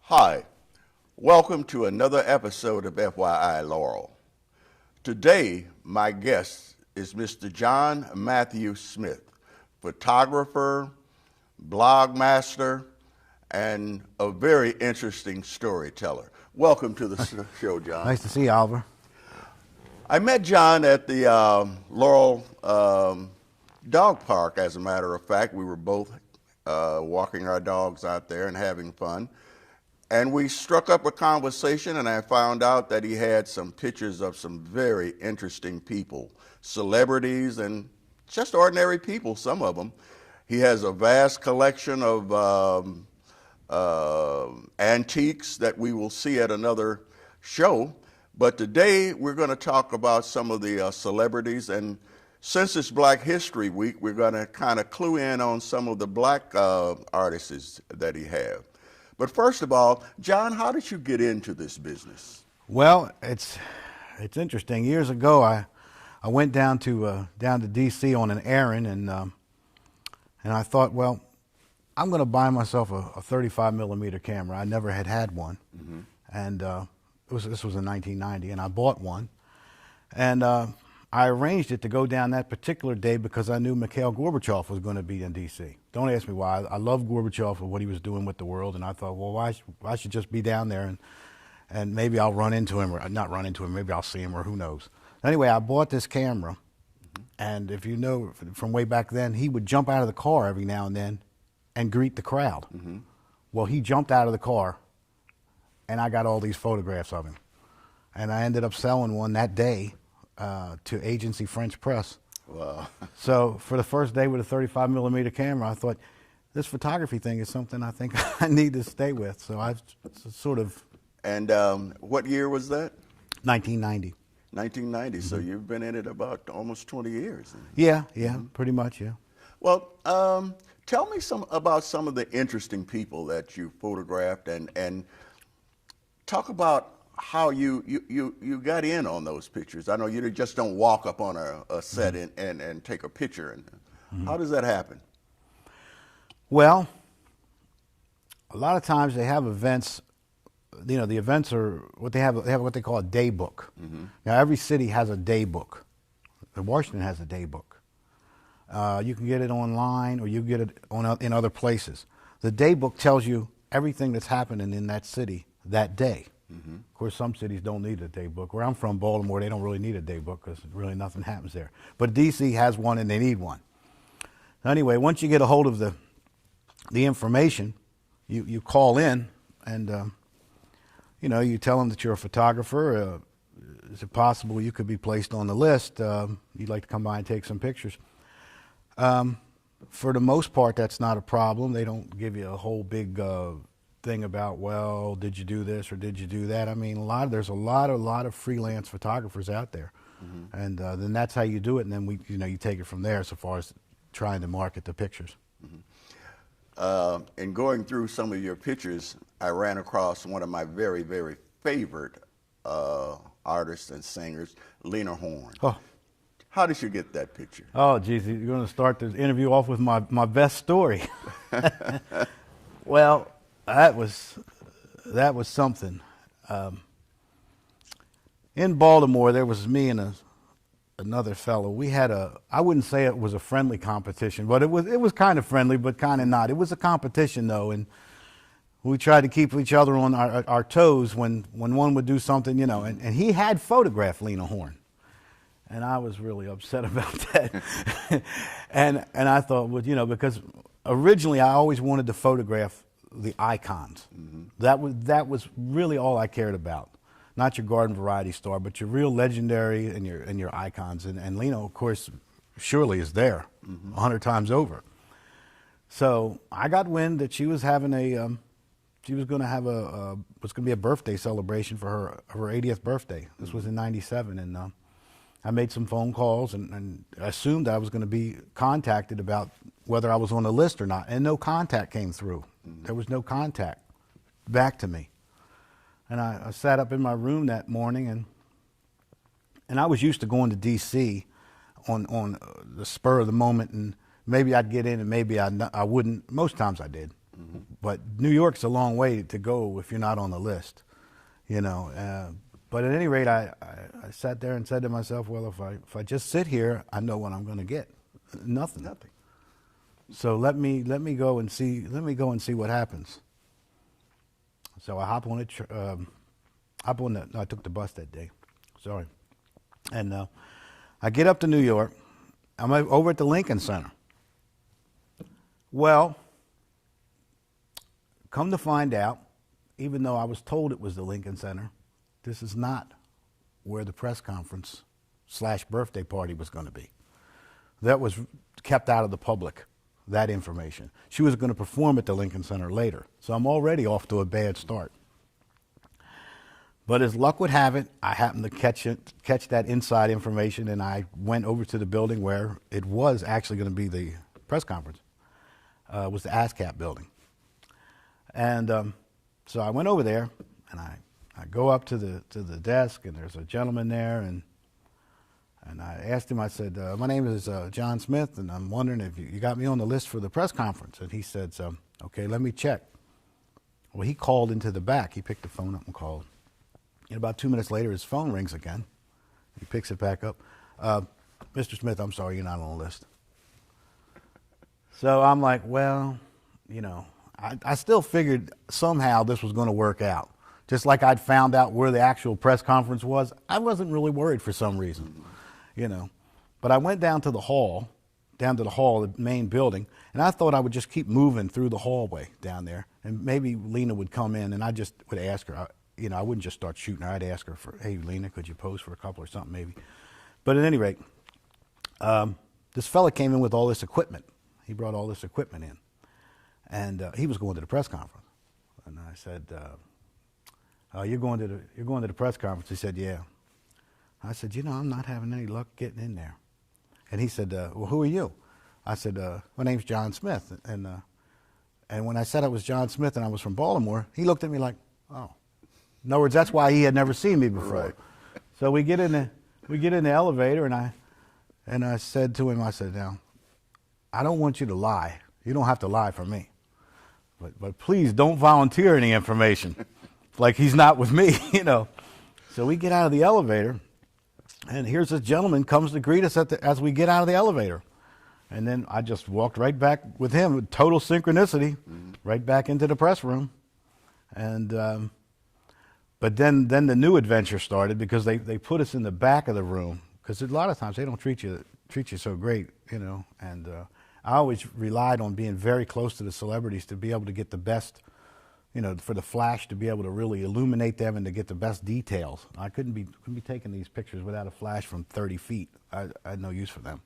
Hi, welcome to another episode of FYI Laurel. Today, my guest is Mr. John Matthew Smith, photographer, blog master, and a very interesting storyteller. Welcome to the show, John. Nice to see you, Oliver. I met John at the Laurel dog park, as a matter of fact. We were both walking our dogs out there and having fun. And we struck up a conversation, and I found out that he had some pictures of some very interesting people, celebrities and just ordinary people, some of them. He has a vast collection of antiques that we will see at another show. But today we're going to talk about some of the celebrities, and since it's Black History Week, we're going to kind of clue in on some of the black artists that he has. But first of all, John, how did you get into this business? Well, it's interesting. Years ago, I went down to D.C. on an errand, and I thought, well, I'm going to buy myself a 35 millimeter camera. I never had one, and this was in 1990, and I bought one, and I arranged it to go down that particular day because I knew Mikhail Gorbachev was going to be in D.C. Don't ask me why. I love Gorbachev for what he was doing with the world, and I thought, well, I should just be down there, and maybe I'll run into him, or not run into him, maybe I'll see him, or who knows. Anyway, I bought this camera, and if you know from way back then, he would jump out of the car every now and then and greet the crowd. Well, he jumped out of the car, and I got all these photographs of him. And I ended up selling one that day to Agency French Press. Wow. So for the first day with a 35 millimeter camera, I thought, this photography thing is something I think I need to stay with. So I sort of... And what year was that? 1990. 1990, so you've been in it about almost 20 years. Yeah, pretty much, yeah. Well, tell me about some of the interesting people that you photographed, and talk about how you got in on those pictures. I know you just don't walk up on a set and take a picture. And how does that happen? Well, a lot of times they have events. You know, the events are what they have what they call a day book. Now, every city has a day book. Washington has a day book. You can get it online, or you get it in other places. The day book tells you everything that's happening in that city that day. Of course, some cities don't need a day book. Where I'm from, Baltimore, they don't really need a day book because really nothing happens there. But D.C. has one, and they need one. Anyway, once you get a hold of the information, you call in, and you tell them that you're a photographer. Is it possible you could be placed on the list? You'd like to come by and take some pictures. For the most part, that's not a problem. They don't give you a whole big thing about, well, did you do this or did you do that? I mean, there's a lot of freelance photographers out there, and then that's how you do it. And then you take it from there, so far as trying to market the pictures. In going through some of your pictures, I ran across one of my very, very favorite artists and singers, Lena Horne. Oh. How did you get that picture? Oh, geez, you're going to start the interview off with my best story. Well, that was something. In Baltimore, there was me and another fellow. We had I wouldn't say it was a friendly competition, but it was kind of friendly, but kind of not. It was a competition, though, and we tried to keep each other on our toes when one would do something, and he had photographed Lena Horne. And I was really upset about that. and I thought, well, because originally I always wanted to photograph the icons. That was really all I cared about. Not your garden variety star, but your real legendary and your icons. And Lena, of course, surely is there 100 times over. So I got wind that she was having was going to be a birthday celebration for her 80th birthday. This was in '97, and I made some phone calls and assumed I was going to be contacted about whether I was on the list or not, and no contact came through. There was no contact back to me. And I sat up in my room that morning, and I was used to going to D.C. on the spur of the moment, and maybe I'd get in and maybe I wouldn't. Most times I did. But New York's a long way to go if you're not on the list, you know. But at any rate, I sat there and said to myself, well, if I just sit here, I know what I'm going to get. Nothing. Nothing. So let me go and see what happens. So I hop on I took the bus that day. Sorry. And I get up to New York. I'm over at the Lincoln Center. Well, come to find out, even though I was told it was the Lincoln Center, this is not where the press conference / birthday party was going to be. That was kept out of the public, that information. She was going to perform at the Lincoln Center later. So I'm already off to a bad start. But as luck would have it, I happened to catch that inside information, and I went over to the building where it was actually going to be the press conference. It was the ASCAP building. And so I went over there, and I go up to the desk, and there's a gentleman there, and I asked him, I said, my name is John Smith, and I'm wondering if you got me on the list for the press conference. And he said, okay, let me check. Well, he called into the back. He picked the phone up and called. And about 2 minutes later, his phone rings again. He picks it back up. Mr. Smith, I'm sorry, you're not on the list. So I'm like, well, you know, I still figured somehow this was going to work out. Just like I'd found out where the actual press conference was, I wasn't really worried for some reason, you know. But I went down to the hall, the main building, and I thought I would just keep moving through the hallway down there, and maybe Lena would come in, and I just would ask her, you know, I wouldn't just start shooting her. I'd ask her for, hey, Lena, could you pose for a couple or something maybe? But at any rate, this fella came in with all this equipment. He brought all this equipment in, and he was going to the press conference. And I said, you're going to the press conference? He said, yeah. I said, you know, I'm not having any luck getting in there. And he said, well, who are you? I said, my name's John Smith. And when I said I was John Smith and I was from Baltimore, he looked at me like, oh. In other words, that's why he had never seen me before. Right. So we get in the elevator, and I said to him, I said, now, I don't want you to lie. You don't have to lie for me. But please don't volunteer any information. Like he's not with me, you know. So we get out of the elevator, and here's this gentleman comes to greet us as we get out of the elevator. And then I just walked right back with him with total synchronicity, right back into the press room. And but then the new adventure started because they put us in the back of the room because a lot of times they don't treat you so great, you know. And I always relied on being very close to the celebrities to be able to get the best, you know, for the flash to be able to really illuminate them and to get the best details. I couldn't be taking these pictures without a flash from 30 feet. I had no use for them.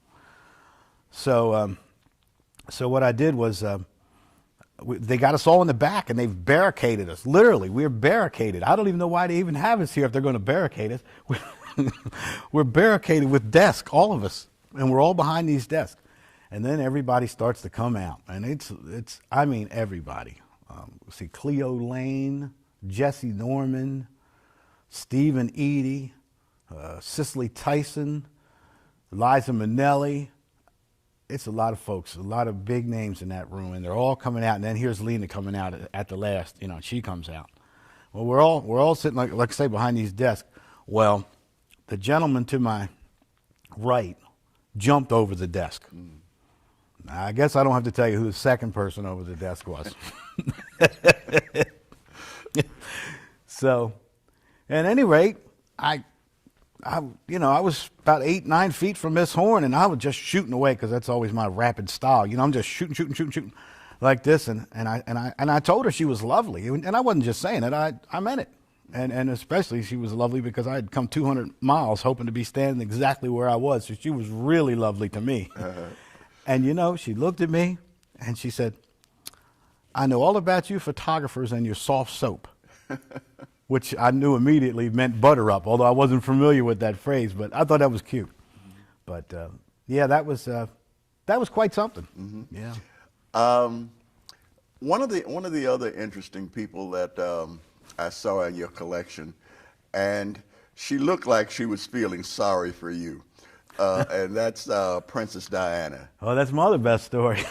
So what I did was. They got us all in the back, and they've barricaded us. Literally, we're barricaded. I don't even know why they even have us here if they're going to barricade us. We're barricaded with desks, all of us, and we're all behind these desks. And then everybody starts to come out, and it's I mean everybody. See Cleo Lane, Jesse Norman, Stephen Eady, Cicely Tyson, Liza Minnelli. It's a lot of folks, a lot of big names in that room, and they're all coming out. And then here's Lena coming out at the last, you know, and she comes out. Well, we're all sitting like I say behind these desks. Well, the gentleman to my right jumped over the desk. Now, I guess I don't have to tell you who the second person over the desk was. So, at any rate, I was about 8-9 feet from Miss Horn, and I was just shooting away because that's always my rapid style. You know, I'm just shooting like this, and I told her she was lovely, and I wasn't just saying it. I meant it, and especially she was lovely because I had come 200 miles hoping to be standing exactly where I was. So she was really lovely to me. And you know, she looked at me and she said, "I know all about you photographers and your soft soap." Which I knew immediately meant butter up, although I wasn't familiar with that phrase, but I thought that was cute. But yeah, that was quite something. Yeah. One of the other interesting people that I saw in your collection, and she looked like she was feeling sorry for you. and that's Princess Diana. Oh, that's my other best story.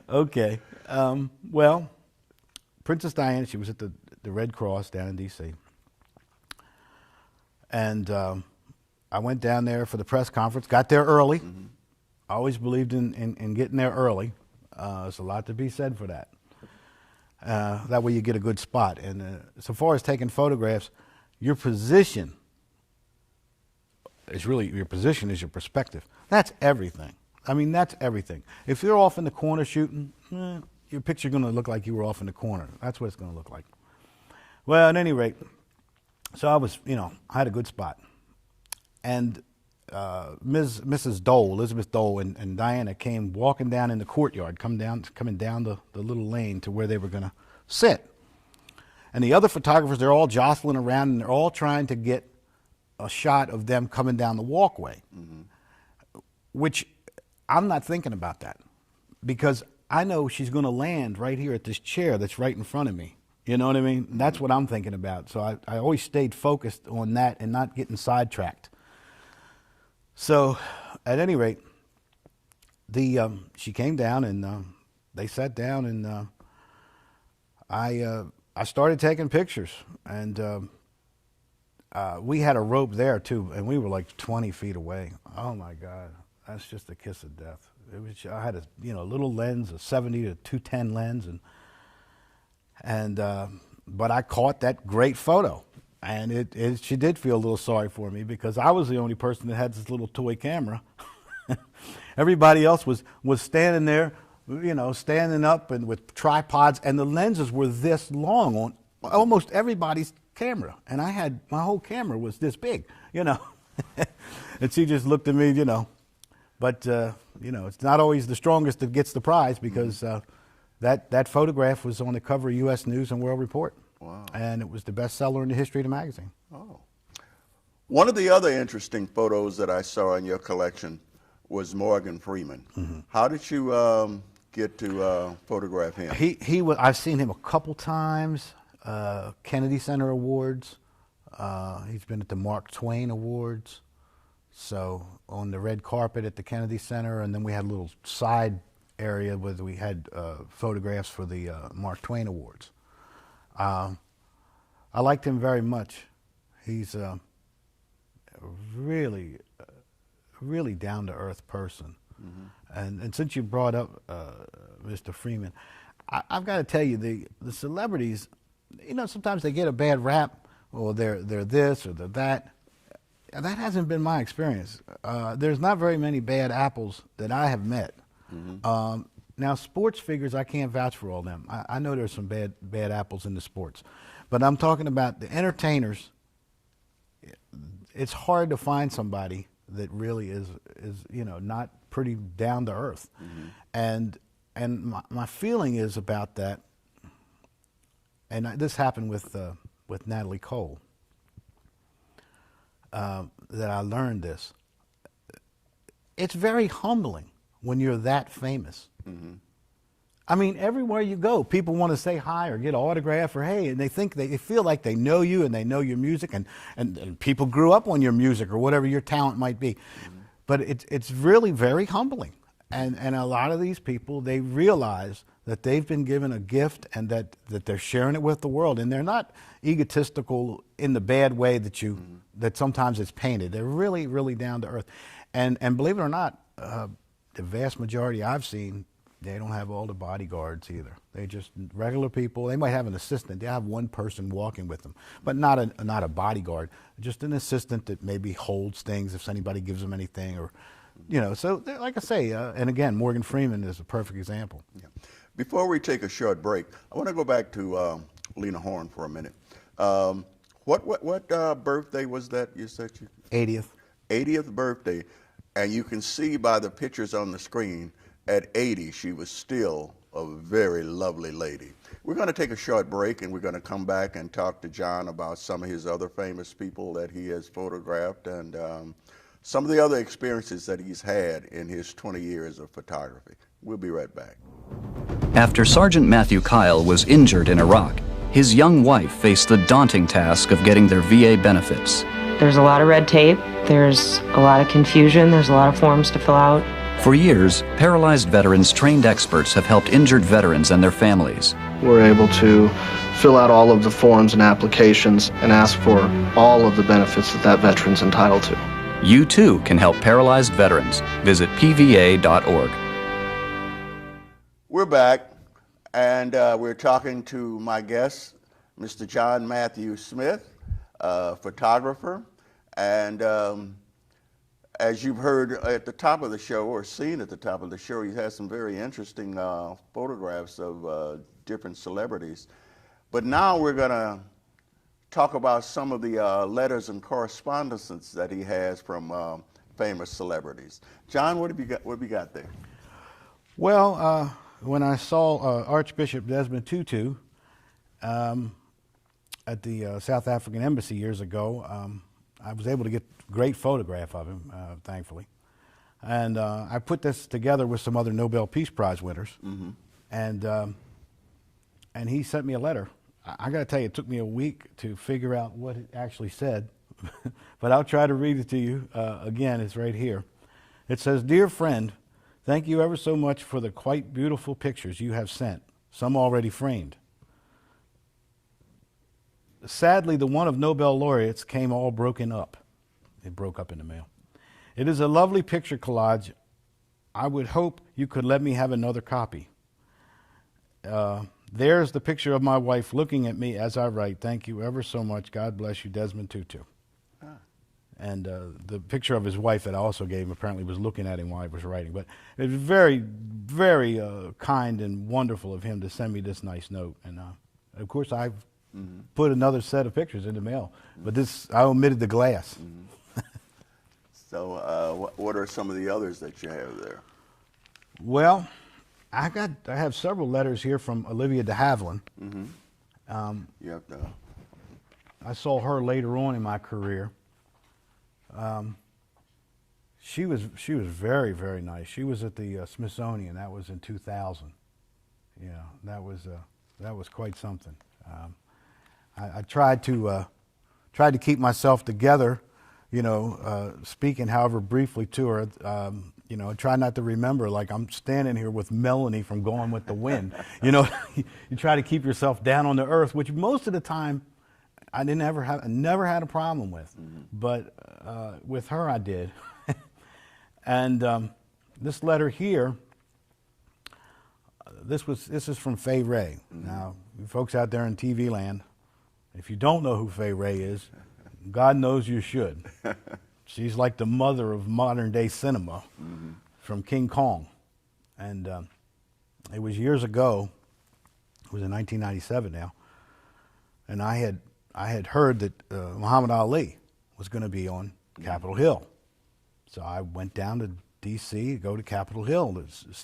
Okay. Well, Princess Diana, she was at the Red Cross down in D.C. And I went down there for the press conference, got there early. Mm-hmm. I always believed in getting there early. There's a lot to be said for that. That way you get a good spot. And so far as taking photographs, your position is really, your position is your perspective. That's everything. I mean, that's everything. If you're off in the corner shooting, your picture's going to look like you were off in the corner. That's what it's going to look like. Well, at any rate, so I was, I had a good spot. And Mrs. Dole, Elizabeth Dole, and Diana came walking down in the courtyard, coming down the little lane to where they were going to sit. And the other photographers, they're all jostling around, and they're all trying to get a shot of them coming down the walkway, which I'm not thinking about that, because I know she's going to land right here at this chair that's right in front of me. You know what I mean? That's what I'm thinking about. So I always stayed focused on that and not getting sidetracked. So, at any rate, she came down and they sat down, and I started taking pictures, and we had a rope there too, and we were like 20 feet away. Oh my God, that's just a kiss of death. It was, I had a little lens, a 70 to 210 lens, but I caught that great photo. And she did feel a little sorry for me, because I was the only person that had this little toy camera. Everybody else was standing there, standing up and with tripods, and the lenses were this long on almost everybody's camera. And my whole camera was this big, And she just looked at me, But, it's not always the strongest that gets the prize, because that photograph was on the cover of U.S. News and World Report. Wow. And it was the bestseller in the history of the magazine. Oh. One of the other interesting photos that I saw in your collection was Morgan Freeman. Mm-hmm. How did you get to photograph him? I've seen him a couple times, Kennedy Center Awards. He's been at the Mark Twain Awards. So on the red carpet at the Kennedy Center, and then we had a little side area where we had photographs for the Mark Twain Awards. I liked him very much. He's a really down-to-earth person. Mm-hmm. And since you brought up Mr. Freeman, I've got to tell you, the celebrities, sometimes they get a bad rap, or they're this or they're that. That hasn't been my experience. There's not very many bad apples that I have met. Mm-hmm. Now, sports figures, I can't vouch for all of them. I know there's some bad apples in the sports. But I'm talking about the entertainers. It's hard to find somebody that really is not pretty down to earth. Mm-hmm. And my feeling is about that, and this happened with Natalie Cole, that I learned this. It's very humbling when you're that famous. Mm-hmm. I mean, everywhere you go, people want to say hi or get an autograph or hey, and they feel like they know you and they know your music, and people grew up on your music or whatever your talent might be. Mm-hmm. But it's really very humbling. And a lot of these people, they realize that they've been given a gift, and that they're sharing it with the world. And they're not egotistical in the bad way that sometimes it's painted. They're really, really down to earth. And believe it or not, the vast majority I've seen, they don't have all the bodyguards either. They're just regular people. They might have an assistant. They have one person walking with them, but not a bodyguard. Just an assistant that maybe holds things if anybody gives them anything, or, So like I say, and again, Morgan Freeman is a perfect example. Yeah. Before we take a short break, I want to go back to Lena Horne for a minute. What birthday was that you said? 80th. 80th birthday, and you can see by the pictures on the screen, at 80, she was still a very lovely lady. We're going to take a short break, and we're going to come back and talk to John about some of his other famous people that he has photographed, and some of the other experiences that he's had in his 20 years of photography. We'll be right back. After Sergeant Matthew Kyle was injured in Iraq, his young wife faced the daunting task of getting their VA benefits. There's a lot of red tape, there's a lot of confusion, there's a lot of forms to fill out. For years, Paralyzed Veterans trained experts have helped injured veterans and their families. We're able to fill out all of the forms and applications and ask for all of the benefits that that veteran's entitled to. You too can help paralyzed veterans. Visit pva.org. We're back, and we're talking to my guest, Mr. John Matthew Smith, photographer, and as you've heard at the top of the show, or seen at the top of the show, he has some very interesting photographs of different celebrities. But now we're going to talk about some of the letters and correspondences that he has from famous celebrities. John, what have you got there? Well, when I saw Archbishop Desmond Tutu at the South African Embassy years ago, I was able to get a great photograph of him, thankfully. And I put this together with some other Nobel Peace Prize winners. Mm-hmm. And he sent me a letter. I got to tell you, it took me a week to figure out what it actually said. But I'll try to read it to you. Again, it's right here. It says, "Dear friend, thank you ever so much for the quite beautiful pictures you have sent, some already framed. Sadly, the one of Nobel laureates came all broken up." It broke up in the mail. "It is a lovely picture collage. I would hope you could let me have another copy. There's the picture of my wife looking at me as I write. Thank you ever so much. God bless you, Desmond Tutu." And the picture of his wife that I also gave him apparently was looking at him while he was writing. But it was very, very kind and wonderful of him to send me this nice note. And of course, I've put another set of pictures in the mail. But this, I omitted the glass. So what are some of the others that you have there? Well, I have several letters here from Olivia de Havilland. I saw her later on in my career. She was very, very nice. She was at the Smithsonian. That was in 2000. Yeah, that was quite something. I tried to keep myself together, speaking however briefly to her. I try not to remember like I'm standing here with Melanie from Gone with the Wind. You try to keep yourself down on the earth, which most of the time I never had a problem with. But with her I did. And this letter here, this is from Fay Wray. Now, you folks out there in TV land, if you don't know who Fay Wray is, God knows you should. She's like the mother of modern day cinema, from King Kong. And it was years ago, it was in 1997 now, and I had heard that Muhammad Ali was going to be on Capitol Hill. So I went down to D.C. to go to Capitol Hill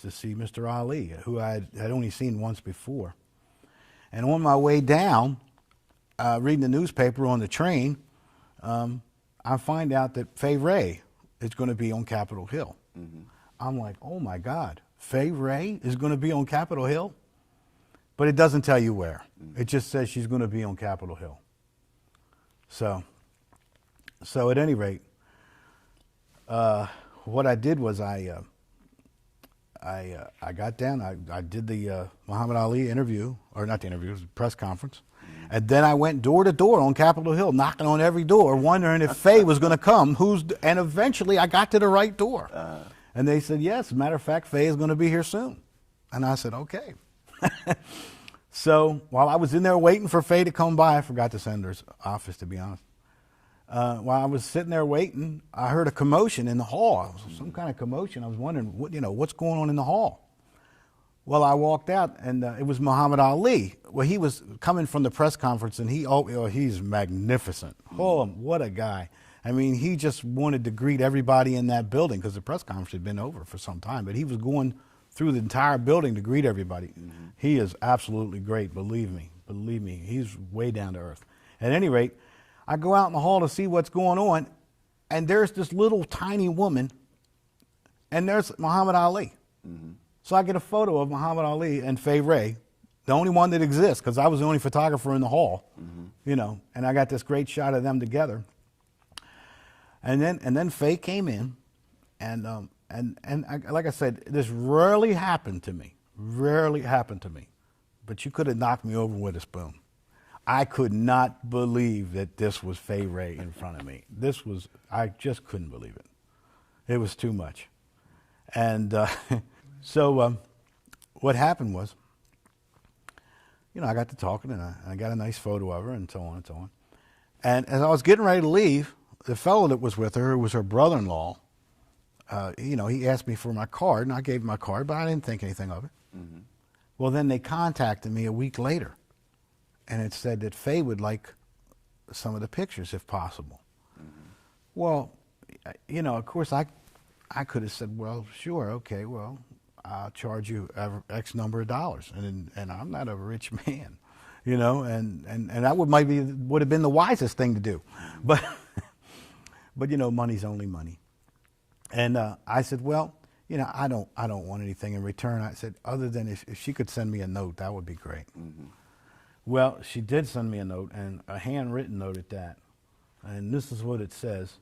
to see Mr. Ali, who I had only seen once before. And on my way down, reading the newspaper on the train, I find out that Fay Wray is going to be on Capitol Hill. I'm like, oh my God, Fay Wray is going to be on Capitol Hill? But it doesn't tell you where. It just says she's going to be on Capitol Hill. So at any rate, what I did was I got down, I did the Muhammad Ali interview, or not the interview, it was a press conference. And then I went door to door on Capitol Hill, knocking on every door, wondering if Fay was going to come. And eventually I got to the right door. And they said, yes, as a matter of fact, Fay is going to be here soon. And I said, okay. So while I was in there waiting for Fay to come by, I forgot to send her office, to be honest. While I was sitting there waiting, I heard a commotion in the hall. Some kind of commotion. I was wondering, what's going on in the hall? Well, I walked out, and it was Muhammad Ali. Well, he was coming from the press conference, and he's magnificent. Oh, what a guy. I mean, he just wanted to greet everybody in that building, because the press conference had been over for some time, but he was going through the entire building to greet everybody. He is absolutely great, believe me. He's way down to earth. At any rate, I go out in the hall to see what's going on, and there's this little tiny woman, and there's Muhammad Ali. So I get a photo of Muhammad Ali and Fay Wray, the only one that exists, because I was the only photographer in the hall, and I got this great shot of them together. And then Faye came in, and like I said, this rarely happened to me. Rarely happened to me. But you could have knocked me over with a spoon. I could not believe that this was Faye Ray in front of me. I just couldn't believe it. It was too much. And so what happened was, I got to talking, and I got a nice photo of her, and so on and so on. And as I was getting ready to leave, the fellow that was with her, who was her brother-in-law, he asked me for my card, and I gave him my card, but I didn't think anything of it. Mm-hmm. Well, then they contacted me a week later, and it said that Faye would like some of the pictures if possible. Mm-hmm. Well, of course, I could have said, well, sure, okay, well, I'll charge you X number of dollars, and I'm not a rich man, and that would have been the wisest thing to do, but money's only money, and I said, well, I don't want anything in return. I said, other than if she could send me a note, that would be great. Mm-hmm. Well, she did send me a note, and a handwritten note at that, and this is what it says: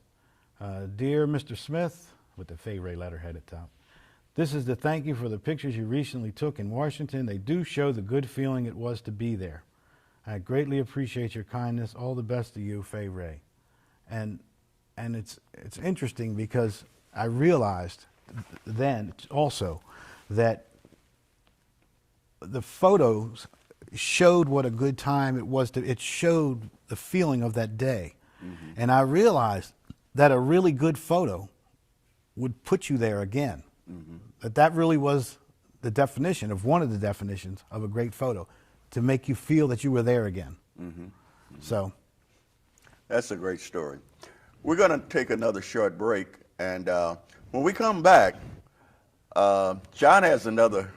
"Dear Mr. Smith," with the Faye Ray letterhead at top. "This is to thank you for the pictures you recently took in Washington. They do show the good feeling it was to be there. I greatly appreciate your kindness. All the best to you, Faye Ray." And it's interesting because I realized then also that the photos showed what a good time it was. It showed the feeling of that day. Mm-hmm. And I realized that a really good photo would put you there again. Mm-hmm. That really was the definition of one of the definitions of a great photo, to make you feel that you were there again. Mm-hmm. Mm-hmm. So that's a great story. We're going to take another short break, and when we come back, John has another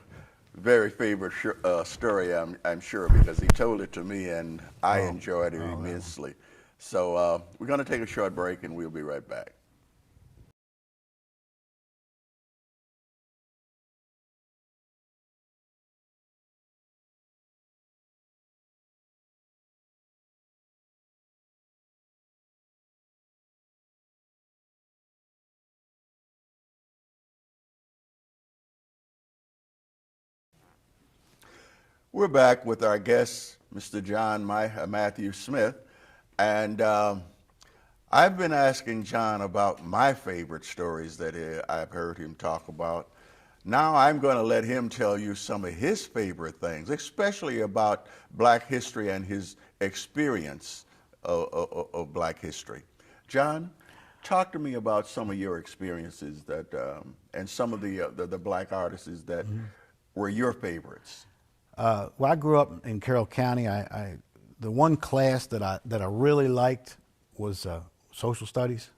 very favorite story, I'm sure, because he told it to me, and I enjoyed it immensely. So we're going to take a short break, and we'll be right back. We're back with our guest, Mr. John Matthew Smith, and I've been asking John about my favorite stories that I've heard him talk about. Now I'm going to let him tell you some of his favorite things, especially about Black history and his experience of Black history. John, talk to me about some of your experiences and some of the Black artists that were your favorites. Well, I grew up in Carroll County. The one class that I really liked was social studies.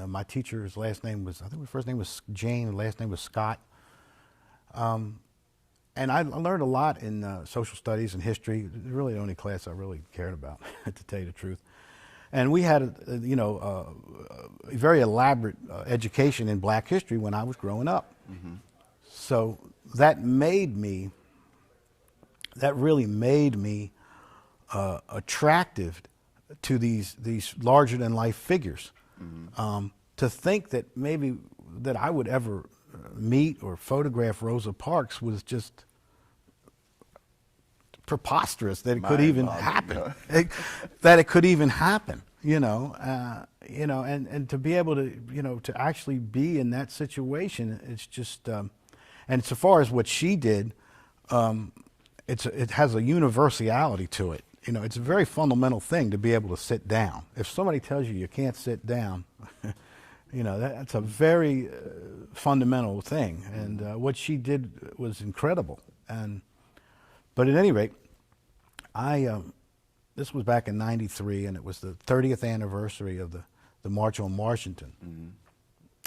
My teacher's last name was, I think the first name was Jane, the last name was Scott. And I learned a lot in social studies and history. Really the only class I really cared about, to tell you the truth. And we had a very elaborate education in Black history when I was growing up. Mm-hmm. So that really made me attractive to these larger than life figures. Mm-hmm. To think that maybe that I would ever meet or photograph Rosa Parks was just preposterous, that it could even happen. That it could even happen, and to be able to, to actually be in that situation, it's just, and so far as what she did, it has a universality to it. It's a very fundamental thing to be able to sit down. If somebody tells you can't sit down, that's a very fundamental thing. And what she did was incredible. But at any rate, this was back in '93, and it was the 30th anniversary of the March on Washington. Mm-hmm.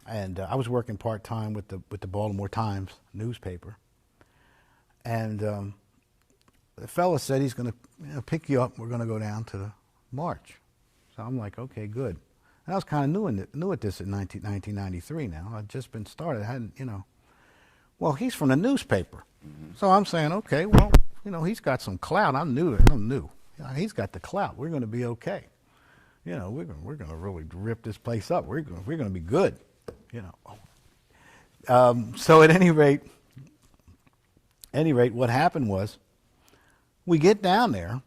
And I was working part-time with the Baltimore Times newspaper. And the fella said he's going to pick you up. We're going to go down to the march. So I'm like, okay, good. And I was kind of new at this in 1993 now. I'd just been started. I hadn't, Well, he's from the newspaper. Mm-hmm. So I'm saying, okay, well, he's got some clout. I'm new. He's got the clout. We're going to be okay. You know, we're gonna really rip this place up. We're gonna be good. You know. So at any rate, what happened was, we get down there,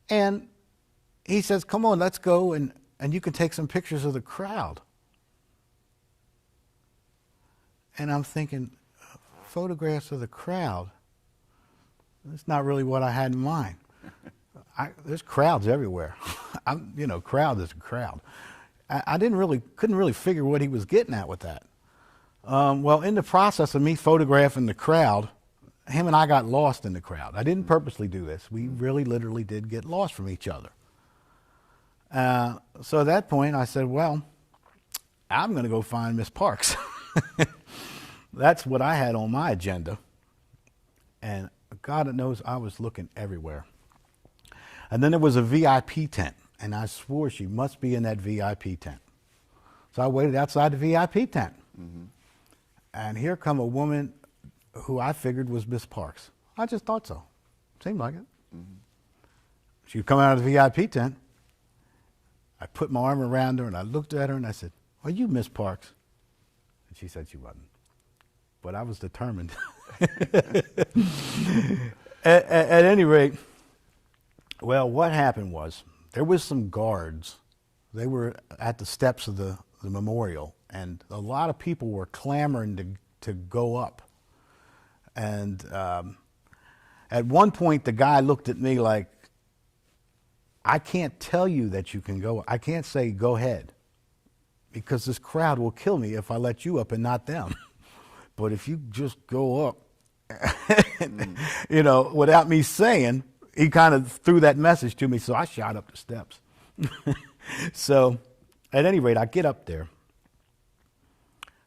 and he says, "Come on, let's go, and you can take some pictures of the crowd." And I'm thinking, photographs of the crowd? That's not really what I had in mind. There's crowds everywhere. Crowd is a crowd. I couldn't really figure what he was getting at with that. Well, in the process of me photographing the crowd, him and I got lost in the crowd. I didn't purposely do this. We really literally did get lost from each other. So at that point, I said, well, I'm going to go find Miss Parks. That's what I had on my agenda. And God knows I was looking everywhere. And then there was a VIP tent, and I swore she must be in that VIP tent. So I waited outside the VIP tent. Mm-hmm. And here come a woman who I figured was Miss Parks. I just thought so. Seemed like it. Mm-hmm. She would come out of the VIP tent. I put my arm around her, and I looked at her, and I said, "Are you Miss Parks?" And she said she wasn't. But I was determined. At any rate, well, what happened was there was some guards. They were at the steps of the memorial, and a lot of people were clamoring to go up. And at one point, the guy looked at me like, "I can't tell you that you can go. I can't say go ahead, because this crowd will kill me if I let you up and not them. But if you just go up," without me saying, he kind of threw that message to me. So I shot up the steps. So at any rate, I get up there,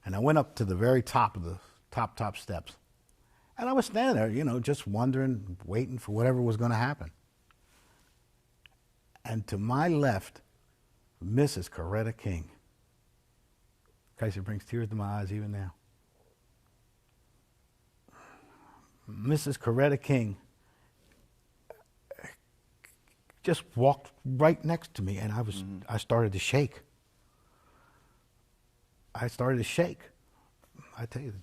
and I went up to the very top of the top steps. And I was standing there, just wondering, waiting for whatever was going to happen. And to my left, Mrs. Coretta King. In case it brings tears to my eyes even now. Mrs. Coretta King just walked right next to me, and I started to shake. I started to shake. I tell you,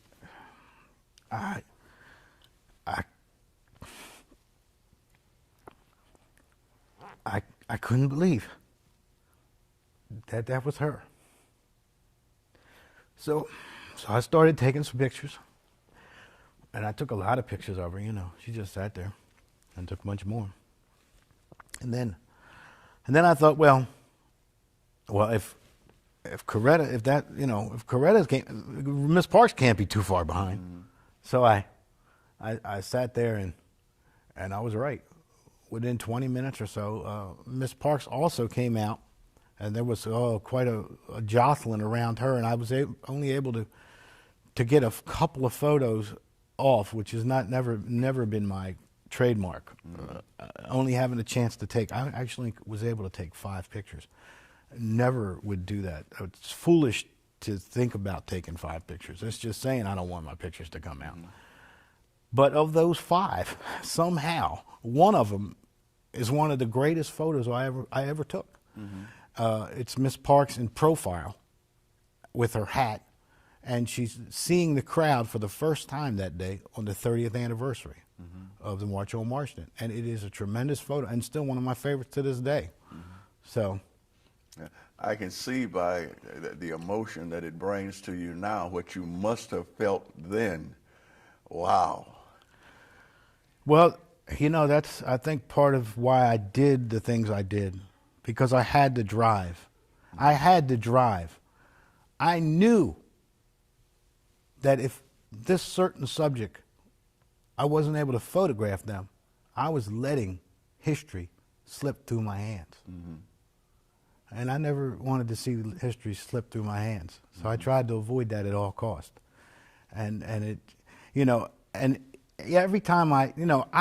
I couldn't believe that was her. So I started taking some pictures, and I took a lot of pictures of her. She just sat there, and took a bunch more. And then I thought, well, if Miss Parks can't be too far behind. Mm-hmm. So I sat there, and I was right. Within 20 minutes or so, Miss Parks also came out, and there was quite a jostling around her, and I was only able to get a couple of photos off, which has never been my trademark. Only having a chance to take, I actually was able to take 5 pictures. Never would do that. It's foolish to think about taking 5 pictures. It's just saying I don't want my pictures to come out. But of those 5, somehow one of them is one of the greatest photos I ever took. Mm-hmm. It's Miss Parks in profile with her hat, and she's seeing the crowd for the first time that day on the 30th anniversary of the March on Marston. And it is a tremendous photo, and still one of my favorites to this day. Mm-hmm. So I can see by the emotion that it brings to you now what you must have felt then. Wow. Well, that's, I think, part of why I did the things I did, because I had to drive. I had to drive. I knew that if this certain subject, I wasn't able to photograph them, I was letting history slip through my hands. Mm-hmm. And I never wanted to see history slip through my hands. So I tried to avoid that at all costs. And it, and every time I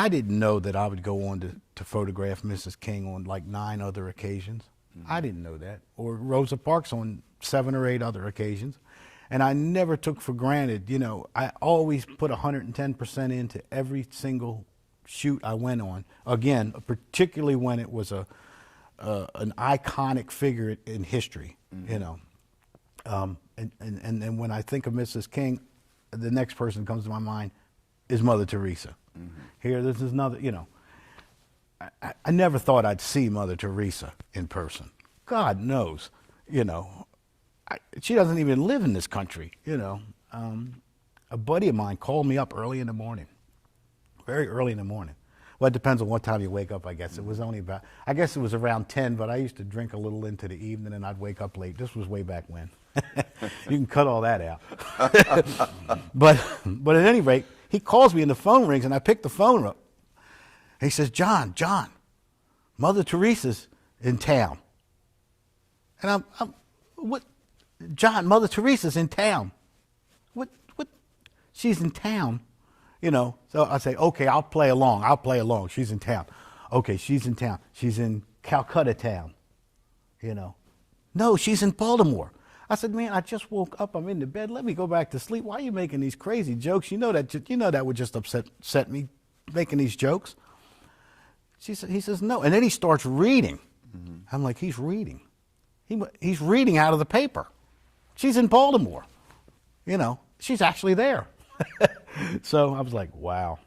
didn't know that I would go on to photograph Mrs. King on like 9 other occasions. Mm-hmm. I didn't know that. Or Rosa Parks on 7 or 8 other occasions. And I never took for granted, I always put 110% into every single shoot I went on. Again, particularly when it was a an iconic figure in history, you know. And when I think of Mrs. King, the next person that comes to my mind is Mother Teresa. Here, this is another, you know. I never thought I'd see Mother Teresa in person. God knows, you know. She doesn't even live in this country, you know. A buddy of mine called me up early in the morning, very early in the morning. Well, it depends on what time you wake up, I guess. It was only about, I guess it was around 10, but I used to drink a little into the evening and I'd wake up late. This was way back when. You can cut all that out. But at any rate, he calls me and the phone rings and I pick the phone up. He says, John, Mother Teresa's in town. And I'm what? John, Mother Teresa's in town. What? She's in town, you know. So I say, okay, I'll play along. She's in town. Okay, she's in town. She's in Calcutta town, you know. No, she's in Baltimore. I said, man, I just woke up. I'm in the bed. Let me go back to sleep. Why are you making these crazy jokes? You know that would just upset me, making these jokes. He says, no. And then he starts reading. I'm like, he's reading. He's reading out of the paper. She's in Baltimore. You know, she's actually there. So I was like, wow.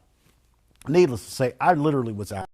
Needless to say, I literally was out.